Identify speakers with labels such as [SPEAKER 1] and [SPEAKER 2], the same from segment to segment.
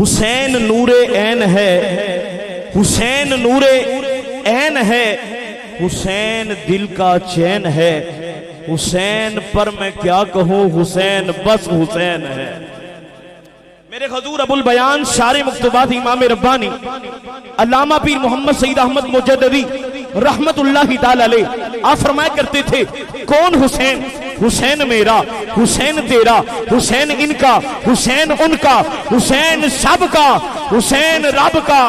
[SPEAKER 1] حسین نور عین ہے، حسین نور عین ہے، حسین دل کا چین ہے، حسین پر میں کیا کہوں، حسین بس حسین ہے۔ میرے حضور ابو البیان شارح مکتوبات امام ربانی علامہ پیر محمد سید احمد مجددی رحمت اللہ تعالی علیہ آپ فرمایا کرتے تھے، کون حسین؟ حسین میرا، حسین تیرا، حسین ان کا، حسین ان کا، حسین سب کا، حسین رب کا،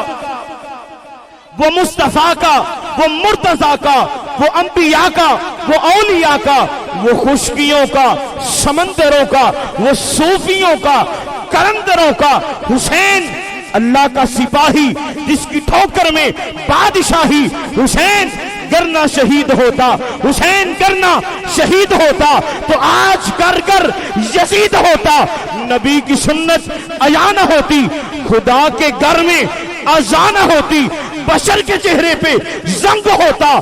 [SPEAKER 1] وہ مصطفیٰ کا، وہ مرتضیٰ کا، وہ انبیاء کا، وہ اولیاء کا، وہ خشکیوں کا، سمندروں کا، وہ صوفیوں کا، کرندروں کا، حسین اللہ کا سپاہی جس کی ٹھوکر میں بادشاہی، حسین گرنا شہید ہوتا، حسین گرنا شہید ہوتا تو آج کر کر یزید ہوتا، نبی کی سنت عیاں نہ ہوتی، خدا کے گھر میں اذان ہوتی، بشر کے چہرے پہ زنگ ہوتا،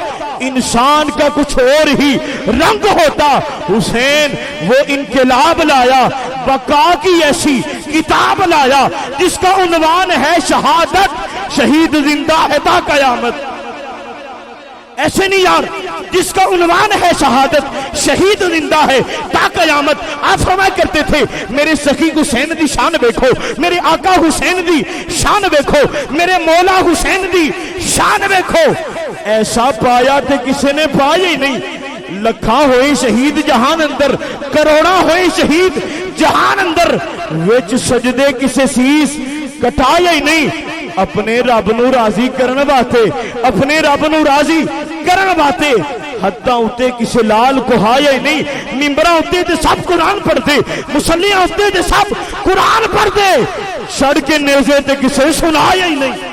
[SPEAKER 1] انسان کا کچھ اور ہی رنگ ہوتا۔ حسین وہ انقلاب لایا، بقا کی ایسی کتاب لایا جس کا عنوان ہے شہادت، شہید زندہ ہے تا قیامت۔ ایسے نہیں یار، جس کا عنوان ہے شہادت، شہید زندہ ہے تا قیامت۔ آپ فرمایا کرتے تھے، میرے سخی حسین دی شان دیکھو، میرے آقا حسین دی شان دیکھو، میرے مولا حسین دی شان دیکھو، ایسا پایا تے کسی نے پایا ہی نہیں۔ لکھاں ہوئے شہید جہان اندر، کروڑاں ہوئے شہید جہان اندر، وچ سجدے کسے سیس کٹایا ہی نہیں۔ اپنے رب نو راضی کرن باتے، اپنے رب نو راضی کرن باتے، حداں اتے کسے لال کہایا ہی نہیں۔ ممبراں اتے تے سب قرآن پڑھتے، مسلیاں اتے تے سب قرآن پڑھتے، سڑ کے نیزے تے کسے سنایا ہی نہیں۔